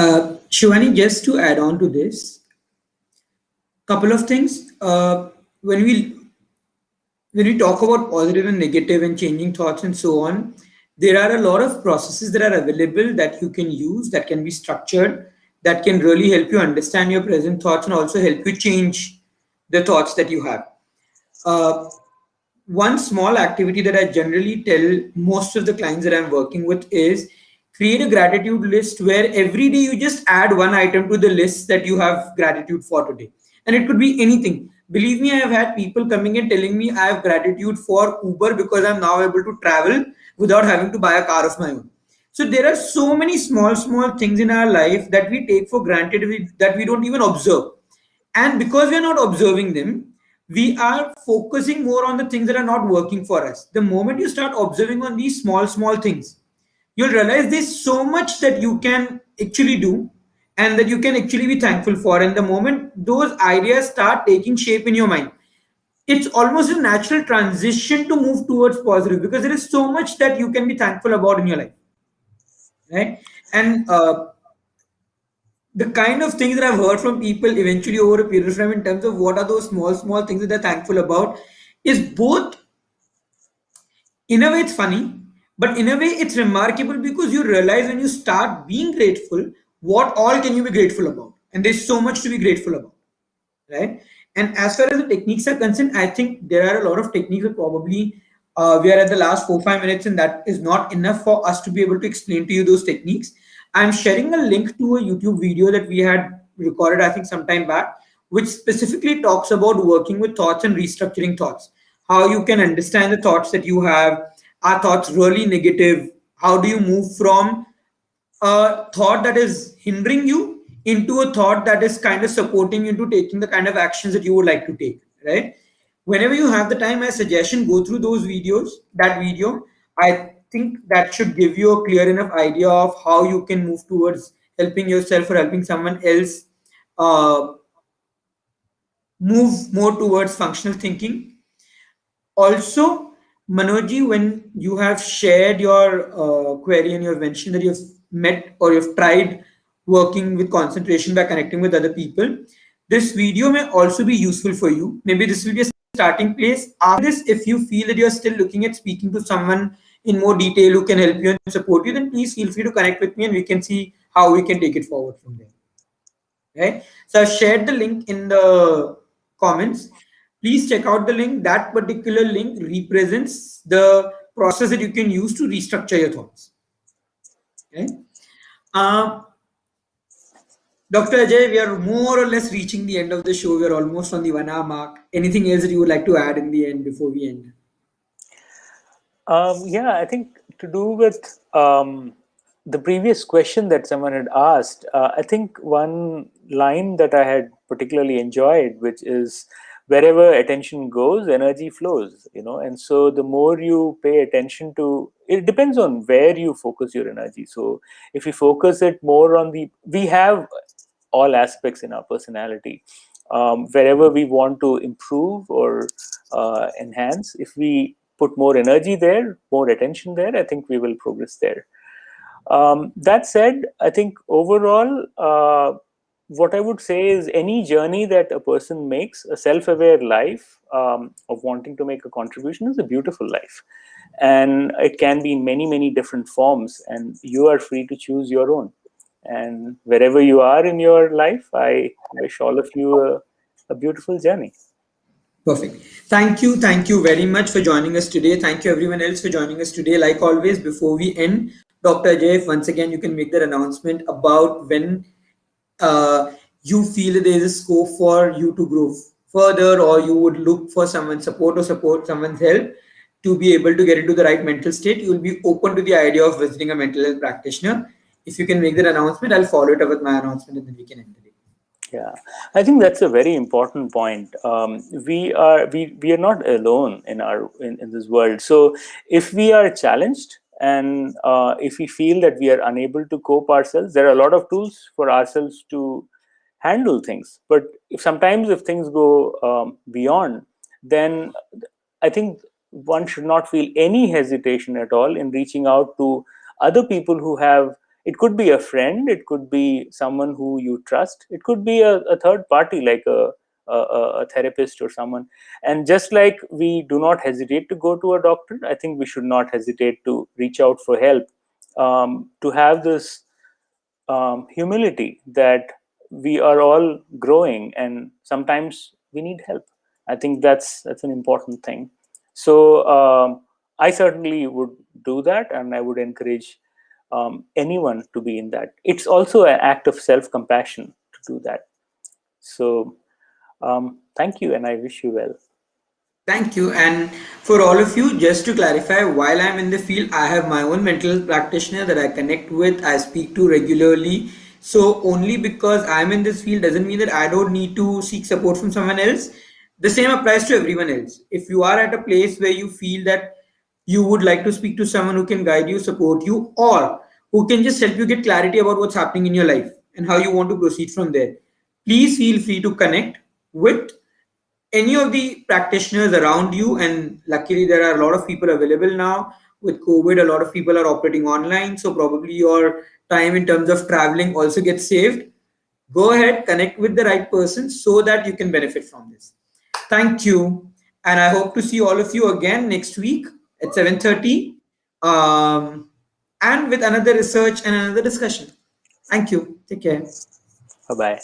Shivani, just to add on to this, couple of things. When we talk about positive and negative and changing thoughts and so on, there are a lot of processes that are available that you can use, that can be structured, that can really help you understand your present thoughts and also help you change the thoughts that you have. Uh, One small activity that I generally tell most of the clients that I'm working with is create a gratitude list where every day you just add one item to the list that you have gratitude for today. And it could be anything. Believe me, I have had people coming and telling me I have gratitude for Uber because I'm now able to travel without having to buy a car of my own. So there are so many small things in our life that we take for granted, that we don't even observe. And because we are not observing them, we are focusing more on the things that are not working for us. The moment you start observing on these small things, you'll realize there's so much that you can actually do and that you can actually be thankful for. And the moment those ideas start taking shape in your mind, it's almost a natural transition to move towards positive, because there is so much that you can be thankful about in your life, right? And the kind of things that I've heard from people eventually over a period of time in terms of what are those small things that they're thankful about is both, in a way it's funny, but in a way it's remarkable, because you realize when you start being grateful, what all can you be grateful about? And there's so much to be grateful about, right? And as far as the techniques are concerned, I think there are a lot of techniques that probably we are at the last 4 5 minutes, and that is not enough for us to be able to explain to you those techniques. I'm sharing a link to a YouTube video that we had recorded, I think, some time back, which specifically talks about working with thoughts and restructuring thoughts. How you can understand the thoughts that you have. Are thoughts really negative? How do you move from a thought that is hindering you into a thought that is kind of supporting you to taking the kind of actions that you would like to take, right? Whenever you have the time, my suggestion, go through those videos, that video. I think that should give you a clear enough idea of how you can move towards helping yourself or helping someone else uh, move more towards functional thinking. Also, Manojji, when you have shared your query and you have mentioned that you've met or you've tried working with concentration by connecting with other people, this video may also be useful for you. Maybe this will be a starting place. After this, if you feel that you're still looking at speaking to someone in more detail who can help you and support you, then please feel free to connect with me and we can see how we can take it forward from there. Right? So I've shared the link in the comments. Please check out the link. That particular link represents the process that you can use to restructure your thoughts. Okay. Uh, Dr. Ajay, we are more or less reaching the end of the show. We're almost on the 1 hour mark. Anything else that you would like to add in the end before we end? Yeah, I think to do with the previous question that someone had asked, I think one line that I had particularly enjoyed, which is, wherever attention goes, energy flows, and so the more you pay attention to, it depends on where you focus your energy. So if you focus it more on we have all aspects in our personality. Wherever we want to improve or enhance, if we put more energy there, more attention there, I think we will progress there. That said, I think overall, what I would say is, any journey that a person makes, a self-aware life of wanting to make a contribution, is a beautiful life. And it can be in many different forms, and you are free to choose your own. And wherever you are in your life, I wish all of you a beautiful journey. Perfect. Thank you. Thank you very much for joining us today. Thank you, everyone else, for joining us today. Like always, before we end, Dr. Ajay, once again, you can make that announcement about when you feel that there is a scope for you to grow further, or you would look for someone's support or support someone's help to be able to get into the right mental state. You will be open to the idea of visiting a mental health practitioner. If you can make that announcement, I'll follow it up with my announcement and then we can end the day. Yeah, I think that's a very important point. We are not alone in this world. So if we are challenged, and if we feel that we are unable to cope ourselves, there are a lot of tools for ourselves to handle things. But if things go beyond, then I think one should not feel any hesitation at all in reaching out to other people who have. It could be a friend, it could be someone who you trust, it could be a third party, like a therapist or someone. And just like we do not hesitate to go to a doctor, I think we should not hesitate to reach out for help, to have this humility that we are all growing and sometimes we need help. I think that's an important thing. So I certainly would do that, and I would encourage anyone to be in that. It's also an act of self-compassion to do that. So thank you, and I wish you well. Thank you. And for all of you, just to clarify, while I'm in the field, I have my own mental health practitioner that I connect with, I speak to regularly. So, only because I'm in this field doesn't mean that I don't need to seek support from someone else. The same applies to everyone else. If you are at a place where you feel that you would like to speak to someone who can guide you, support you, or who can just help you get clarity about what's happening in your life and how you want to proceed from there, please feel free to connect with any of the practitioners around you. And luckily there are a lot of people available now. With COVID, a lot of people are operating online, so probably your time in terms of traveling also gets saved. Go ahead, connect with the right person so that you can benefit from this. Thank you, and I hope to see all of you again next week at 7:30, and with another research and another discussion. Thank you, take care. Bye bye.